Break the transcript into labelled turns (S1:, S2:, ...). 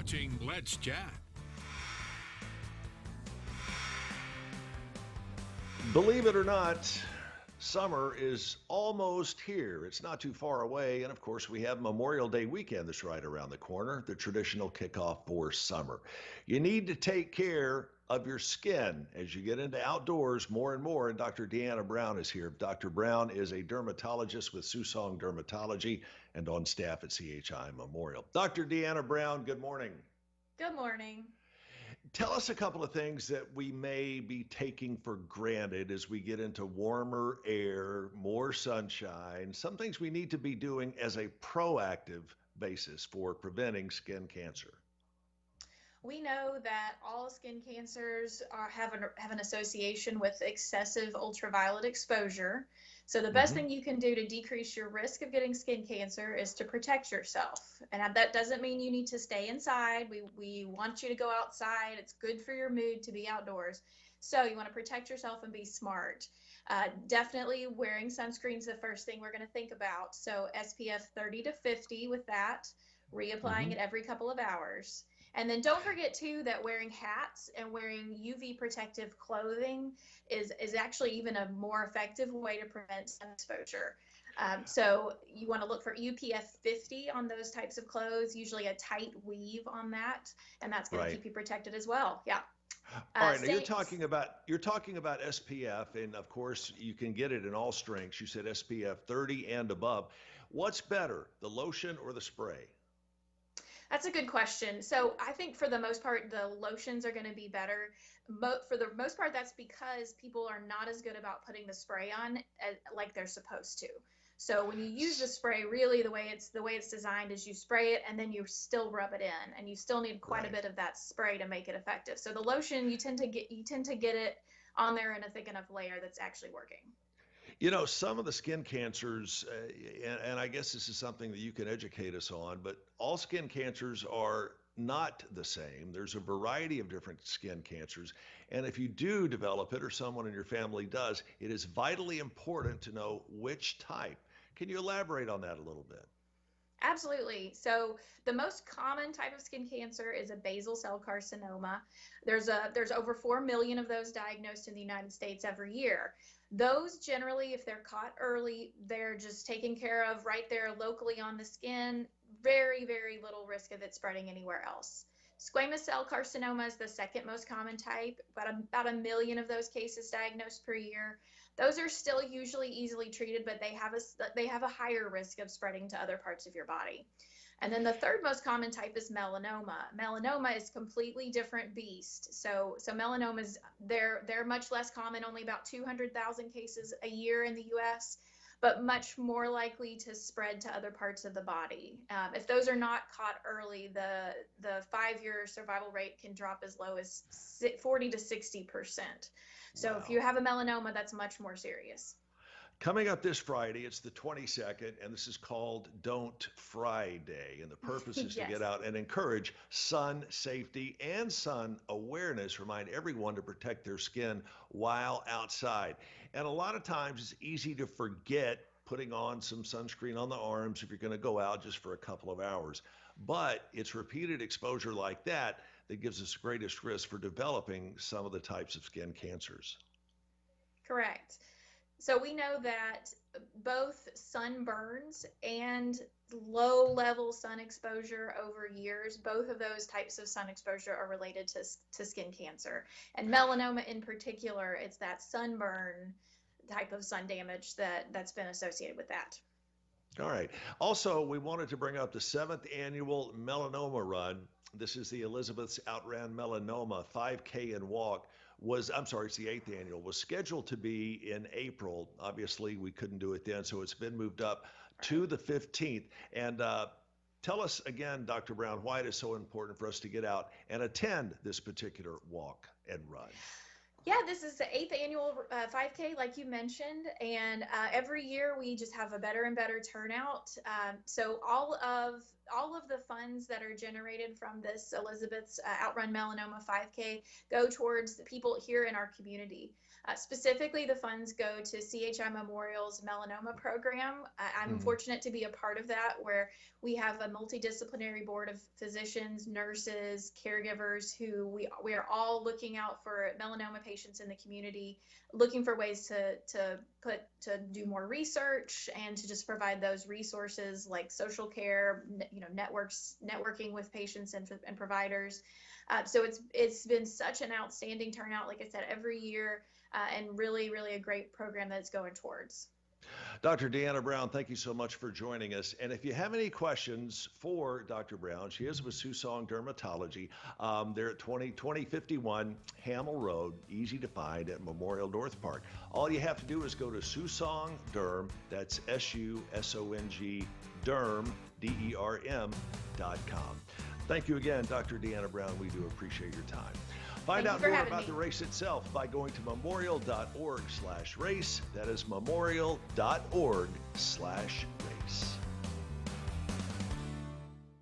S1: watching Let's Chat.
S2: Believe it or not, summer is almost here. It's not too far away. And of course, we have Memorial Day weekend that's right around the corner, the traditional kickoff for summer. You need to take care of your skin as you get into outdoors more and more. And Dr. Deanna Brown is here. Dr. Brown is a dermatologist with Susong Dermatology and on staff at CHI Memorial. Dr. Deanna Brown, good morning.
S3: Good morning.
S2: Tell us a couple of things that we may be taking for granted as we get into warmer air, more sunshine, some things we need to be doing as a proactive basis for preventing skin cancer.
S3: We know that all skin cancers have an association with excessive ultraviolet exposure. So the best
S2: Hmm.
S3: thing you can do to decrease your risk of getting skin cancer is to protect yourself. And that doesn't mean you need to stay inside. We want you to go outside. It's good for your mood to be outdoors. So you want to protect yourself and be smart. Definitely wearing sunscreen is the first thing we're going to think about. So SPF 30 to 50 with that, reapplying
S2: Hmm.
S3: it every couple of hours. And then don't forget too that wearing hats and wearing UV protective clothing is actually even a more effective way to prevent sun exposure. So you want to look for UPF 50 on those types of clothes, usually a tight weave on that, and that's going to
S2: Right.
S3: keep you protected as well. Yeah.
S2: All right. Now
S3: Stay.
S2: you're talking about SPF, and of course you can get it in all strengths. You said SPF 30 and above. What's better, the lotion or the spray?
S3: That's a good question. So I think for the most part, the lotions are going to be better. For the most part, that's because people are not as good about putting the spray on like they're supposed to. So when you use the spray, really the way it's designed is you spray it and then you still rub it in, and you still need quite a
S2: Right.
S3: bit of that spray to make it effective. So the lotion you tend to get it on there in a thick enough layer that's actually working.
S2: Some of the skin cancers, and I guess this is something that you can educate us on, but all skin cancers are not the same. There's a variety of different skin cancers. And if you do develop it or someone in your family does, it is vitally important to know which type. Can you elaborate on that a little bit?
S3: Absolutely. So the most common type of skin cancer is a basal cell carcinoma. There's over 4 million of those diagnosed in the United States every year. Those generally, if they're caught early, they're just taken care of right there locally on the skin. Very, very little risk of it spreading anywhere else. Squamous cell carcinoma is the second most common type, about a million of those cases diagnosed per year. Those are still usually easily treated, but they have a higher risk of spreading to other parts of your body. And then the third most common type is melanoma. Melanoma is completely different beast. So melanomas, they're much less common, only about 200,000 cases a year in the US, but much more likely to spread to other parts of the body. If those are not caught early, the 5-year survival rate can drop as low as 40 to 60%. So if you
S2: Wow.
S3: have a melanoma, that's much more serious.
S2: Coming up this Friday, it's the 22nd, and this is called Don't Fry Day. And the purpose is to get
S3: Yes.
S2: out and encourage sun safety and sun awareness, remind everyone to protect their skin while outside. And a lot of times it's easy to forget putting on some sunscreen on the arms if you're going to go out just for a couple of hours. But it's repeated exposure like that that gives us the greatest risk for developing some of the types of skin cancers.
S3: Correct. So we know that both sunburns and low level sun exposure over years, both of those types of sun exposure are related to skin cancer. And melanoma in particular, it's that sunburn type of sun damage that's been associated with that.
S2: All right. Also, we wanted to bring up the seventh annual Melanoma Run. This is the Elizabeth's Outran Melanoma 5K and Walk. I'm sorry, it's the eighth annual. Was scheduled to be in April. Obviously, we couldn't do it then, so it's been moved up to
S3: Right.
S2: the 15th. And tell us again, Dr. Brown, why it is so important for us to get out and attend this particular walk and run.
S3: Yeah, this is the eighth annual 5K, like you mentioned, and every year we just have a better and better turnout. So all of all of the funds that are generated from this Elizabeth's Outrun Melanoma 5K go towards the people here in our community. Specifically, the funds go to CHI Memorial's melanoma program. I'm
S2: Hmm.
S3: fortunate to be a part of that, where we have a multidisciplinary board of physicians, nurses, caregivers who we are all looking out for melanoma patients in the community, looking for ways to do more research and to just provide those resources like social care, networking with patients and providers. So it's been such an outstanding turnout, like I said, every year, and really, really a great program that it's going towards.
S2: Dr. Deanna Brown, thank you so much for joining us. And if you have any questions for Dr. Brown, she is with Susong Dermatology. They're at 2051 Hamel Road, easy to find at Memorial North Park. All you have to do is go to Susong Derm, that's SUSONG Derm, DERM.com. Thank you again, Dr. Deanna Brown. We do appreciate your time. Find
S3: Thank you
S2: out
S3: for
S2: more
S3: having
S2: about
S3: me.
S2: the race itself by going to memorial.org/race. That is memorial.org/race.